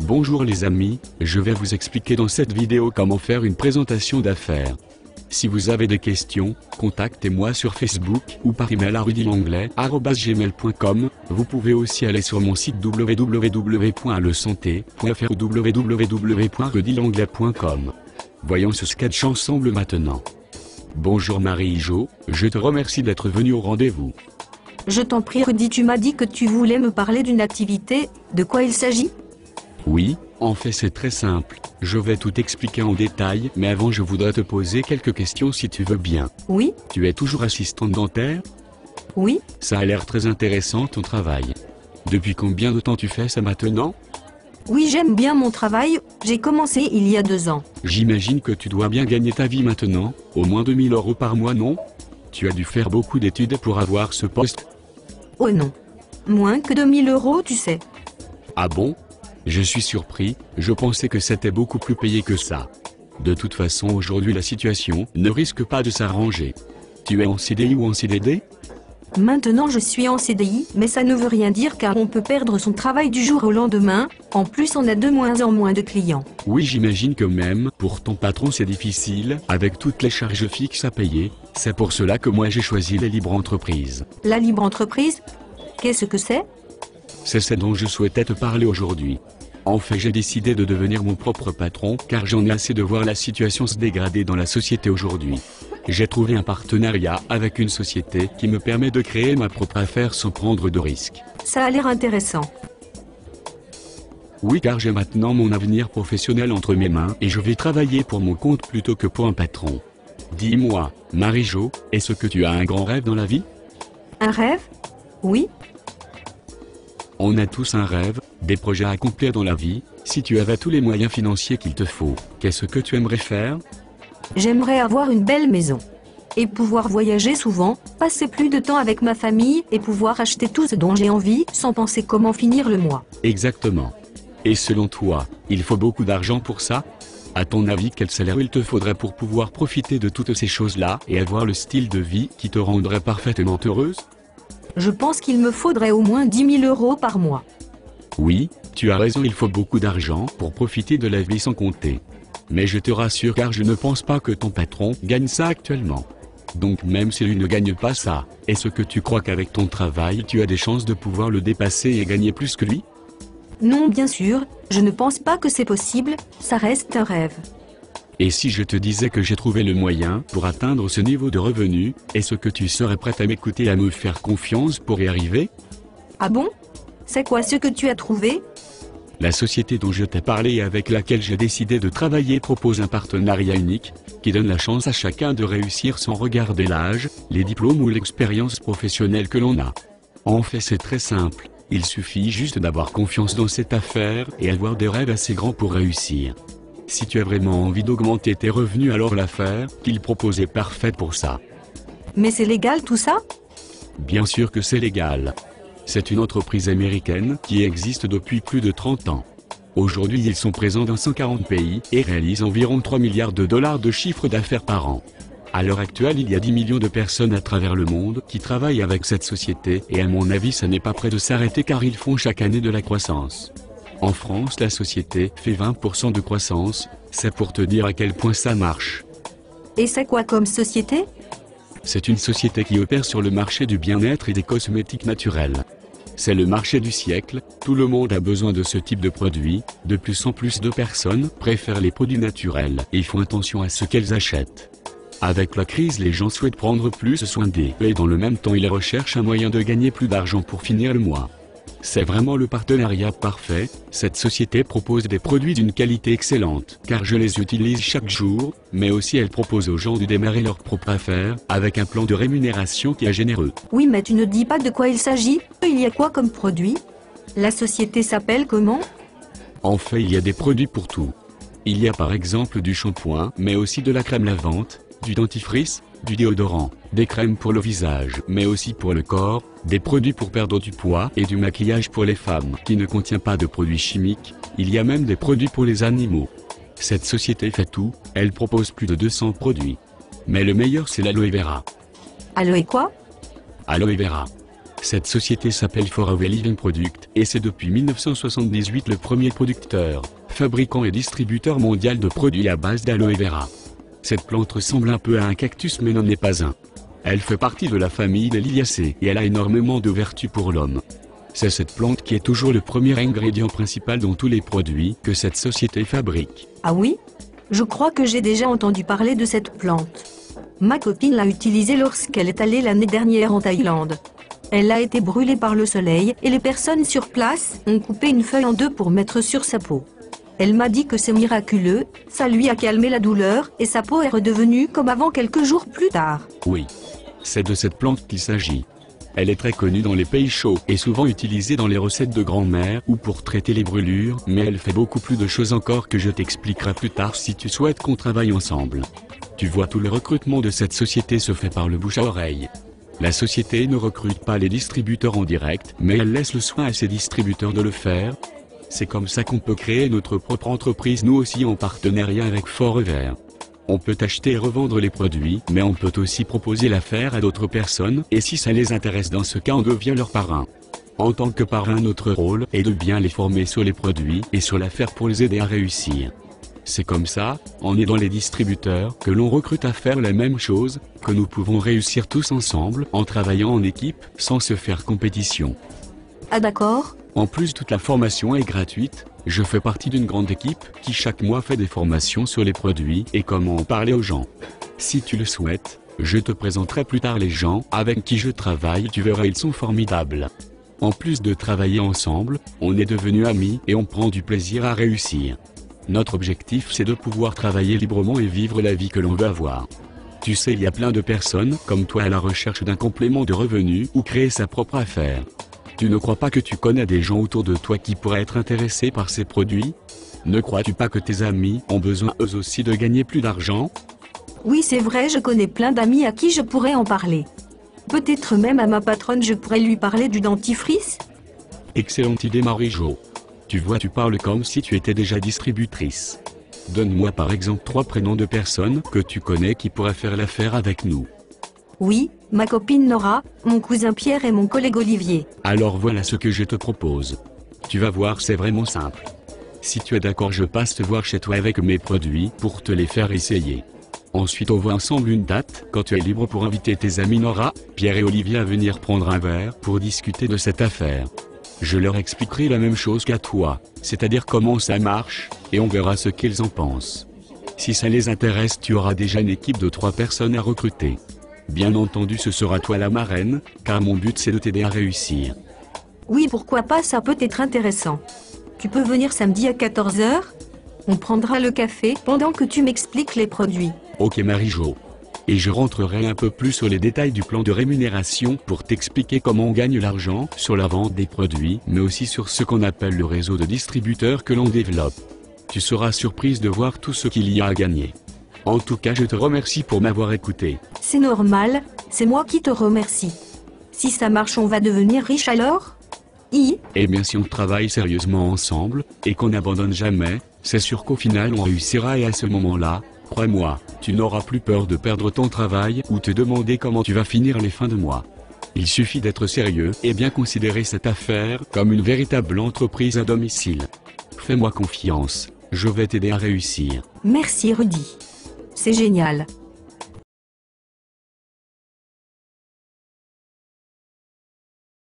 Bonjour les amis, je vais vous expliquer dans cette vidéo comment faire une présentation d'affaires. Si vous avez des questions, contactez-moi sur Facebook ou par email à rudylanglais@gmail.com. Vous pouvez aussi aller sur mon site www.lesanté.fr ou www.rudylanglais.com. Voyons ce sketch ensemble maintenant. Bonjour Marie-Jo, je te remercie d'être venue au rendez-vous. Je t'en prie Rudy, tu m'as dit que tu voulais me parler d'une activité, de quoi il s'agit? Oui, en fait c'est très simple, je vais tout expliquer en détail, mais avant je voudrais te poser quelques questions si tu veux bien. Oui, Tu es toujours assistante dentaire? oui, Ça a l'air très intéressant ton travail. Depuis combien de temps tu fais ça maintenant? oui, j'aime bien mon travail, j'ai commencé il y a 2 ans. J'imagine que tu dois bien gagner ta vie maintenant, au moins 2000 € par mois non? Tu as dû faire beaucoup d'études pour avoir ce poste. Oh non. Moins que 2000 €, tu sais. Ah bon? Je suis surpris, je pensais que c'était beaucoup plus payé que ça. De toute façon aujourd'hui la situation ne risque pas de s'arranger. Tu es en CDI ou en CDD? Maintenant je suis en CDI, mais ça ne veut rien dire car on peut perdre son travail du jour au lendemain, en plus on a de moins en moins de clients. Oui, j'imagine que même pour ton patron c'est difficile, avec toutes les charges fixes à payer, c'est pour cela que moi j'ai choisi la libre entreprise. La libre entreprise? Qu'est-ce que c'est? C'est ce dont je souhaitais te parler aujourd'hui. En fait j'ai décidé de devenir mon propre patron car j'en ai assez de voir la situation se dégrader dans la société aujourd'hui. J'ai trouvé un partenariat avec une société qui me permet de créer ma propre affaire sans prendre de risques. Ça a l'air intéressant. Oui, car j'ai maintenant mon avenir professionnel entre mes mains et je vais travailler pour mon compte plutôt que pour un patron. Dis-moi, Marie-Jo, est-ce que tu as un grand rêve dans la vie? Un rêve? Oui, On a tous un rêve, des projets à accomplir dans la vie. Si tu avais tous les moyens financiers qu'il te faut, qu'est-ce que tu aimerais faire? j'aimerais avoir une belle maison. Et pouvoir voyager souvent, passer plus de temps avec ma famille et pouvoir acheter tout ce dont j'ai envie sans penser comment finir le mois. Exactement. Et selon toi, il faut beaucoup d'argent pour ça? À ton avis, quel salaire il te faudrait pour pouvoir profiter de toutes ces choses-là et avoir le style de vie qui te rendrait parfaitement heureuse? Je pense qu'il me faudrait au moins 10 000 € par mois. Oui, tu as raison, il faut beaucoup d'argent pour profiter de la vie sans compter. Mais je te rassure car je ne pense pas que ton patron gagne ça actuellement. Donc même si lui ne gagne pas ça, est-ce que tu crois qu'avec ton travail tu as des chances de pouvoir le dépasser et gagner plus que lui? Non, bien sûr, je ne pense pas que c'est possible, ça reste un rêve. Et si je te disais que j'ai trouvé le moyen pour atteindre ce niveau de revenu, est-ce que tu serais prête à m'écouter et à me faire confiance pour y arriver? Ah bon? C'est quoi ce que tu as trouvé? La société dont je t'ai parlé et avec laquelle j'ai décidé de travailler propose un partenariat unique, qui donne la chance à chacun de réussir sans regarder l'âge, les diplômes ou l'expérience professionnelle que l'on a. En fait c'est très simple, il suffit juste d'avoir confiance dans cette affaire et avoir des rêves assez grands pour réussir. Si tu as vraiment envie d'augmenter tes revenus, alors l'affaire qu'il propose est parfaite pour ça. Mais c'est légal tout ça? Bien sûr que c'est légal. C'est une entreprise américaine qui existe depuis plus de 30 ans. Aujourd'hui ils sont présents dans 140 pays et réalisent environ 3 milliards de dollars de chiffre d'affaires par an. À l'heure actuelle il y a 10 millions de personnes à travers le monde qui travaillent avec cette société et à mon avis ça n'est pas près de s'arrêter car ils font chaque année de la croissance. En France la société fait 20% de croissance, c'est pour te dire à quel point ça marche. Et c'est quoi comme société? C'est une société qui opère sur le marché du bien-être et des cosmétiques naturels. C'est le marché du siècle, tout le monde a besoin de ce type de produits, de plus en plus de personnes préfèrent les produits naturels et font attention à ce qu'elles achètent. Avec la crise les gens souhaitent prendre plus soin d'eux et dans le même temps ils recherchent un moyen de gagner plus d'argent pour finir le mois. C'est vraiment le partenariat parfait, cette société propose des produits d'une qualité excellente, car je les utilise chaque jour, mais aussi elle propose aux gens de démarrer leur propre affaire, avec un plan de rémunération qui est généreux. Oui, mais tu ne dis pas de quoi il s'agit, il y a quoi comme produit? La société s'appelle comment? En fait il y a des produits pour tout. Il y a par exemple du shampoing, mais aussi de la crème lavante, du dentifrice, du déodorant, des crèmes pour le visage, mais aussi pour le corps, des produits pour perdre du poids et du maquillage pour les femmes qui ne contient pas de produits chimiques, il y a même des produits pour les animaux. Cette société fait tout, elle propose plus de 200 produits. Mais le meilleur c'est l'aloe vera. Aloe quoi? Aloe vera. Cette société s'appelle Forever Living Product et c'est depuis 1978 le premier producteur, fabricant et distributeur mondial de produits à base d'aloe vera. Cette plante ressemble un peu à un cactus mais n'en est pas un. Elle fait partie de la famille des Liliacées et elle a énormément de vertus pour l'homme. C'est cette plante qui est toujours le premier ingrédient principal dans tous les produits que cette société fabrique. Ah oui? Je crois que j'ai déjà entendu parler de cette plante. Ma copine l'a utilisée lorsqu'elle est allée l'année dernière en Thaïlande. Elle a été brûlée par le soleil et les personnes sur place ont coupé une feuille en deux pour mettre sur sa peau. Elle m'a dit que c'est miraculeux, ça lui a calmé la douleur et sa peau est redevenue comme avant quelques jours plus tard. Oui. C'est de cette plante qu'il s'agit. Elle est très connue dans les pays chauds et souvent utilisée dans les recettes de grand-mère ou pour traiter les brûlures, mais elle fait beaucoup plus de choses encore que je t'expliquerai plus tard si tu souhaites qu'on travaille ensemble. Tu vois, tout le recrutement de cette société se fait par le bouche à oreille. La société ne recrute pas les distributeurs en direct, mais elle laisse le soin à ses distributeurs de le faire. C'est comme ça qu'on peut créer notre propre entreprise, nous aussi en partenariat avec Forever. On peut acheter et revendre les produits, mais on peut aussi proposer l'affaire à d'autres personnes, et si ça les intéresse dans ce cas on devient leur parrain. En tant que parrain, notre rôle est de bien les former sur les produits et sur l'affaire pour les aider à réussir. C'est comme ça, en aidant les distributeurs, que l'on recrute à faire la même chose, que nous pouvons réussir tous ensemble, en travaillant en équipe, sans se faire compétition. Ah d'accord? En plus, toute la formation est gratuite. Je fais partie d'une grande équipe qui chaque mois fait des formations sur les produits et comment en parler aux gens. Si tu le souhaites, je te présenterai plus tard les gens avec qui je travaille, tu verras, ils sont formidables. En plus de travailler ensemble, on est devenus amis et on prend du plaisir à réussir. Notre objectif, c'est de pouvoir travailler librement et vivre la vie que l'on veut avoir. Tu sais, il y a plein de personnes comme toi à la recherche d'un complément de revenus ou créer sa propre affaire. Tu ne crois pas que tu connais des gens autour de toi qui pourraient être intéressés par ces produits? Ne crois-tu pas que tes amis ont besoin eux aussi de gagner plus d'argent? Oui, c'est vrai, je connais plein d'amis à qui je pourrais en parler. Peut-être même à ma patronne je pourrais lui parler du dentifrice? Excellente idée, Marie-Jo. Tu vois, tu parles comme si tu étais déjà distributrice. Donne-moi par exemple 3 prénoms de personnes que tu connais qui pourraient faire l'affaire avec nous. Oui, ma copine Nora, mon cousin Pierre et mon collègue Olivier. Alors voilà ce que je te propose. Tu vas voir, c'est vraiment simple. Si tu es d'accord, je passe te voir chez toi avec mes produits pour te les faire essayer. Ensuite on voit ensemble une date quand tu es libre pour inviter tes amis Nora, Pierre et Olivier à venir prendre un verre pour discuter de cette affaire. Je leur expliquerai la même chose qu'à toi, c'est-à-dire comment ça marche, et on verra ce qu'ils en pensent. Si ça les intéresse, tu auras déjà une équipe de 3 personnes à recruter. Bien entendu, ce sera toi la marraine, car mon but c'est de t'aider à réussir. Oui, pourquoi pas, ça peut être intéressant. Tu peux venir samedi à 14 h? On prendra le café pendant que tu m'expliques les produits. Ok Marie-Jo. Et je rentrerai un peu plus sur les détails du plan de rémunération pour t'expliquer comment on gagne l'argent sur la vente des produits, mais aussi sur ce qu'on appelle le réseau de distributeurs que l'on développe. Tu seras surprise de voir tout ce qu'il y a à gagner. En tout cas, je te remercie pour m'avoir écouté. C'est normal, c'est moi qui te remercie. Si ça marche, on va devenir riche alors? Eh bien, si on travaille sérieusement ensemble, et qu'on n'abandonne jamais, c'est sûr qu'au final on réussira, et à ce moment-là, crois-moi, tu n'auras plus peur de perdre ton travail ou te demander comment tu vas finir les fins de mois. Il suffit d'être sérieux et bien considérer cette affaire comme une véritable entreprise à domicile. Fais-moi confiance, je vais t'aider à réussir. Merci Rudy. C'est génial.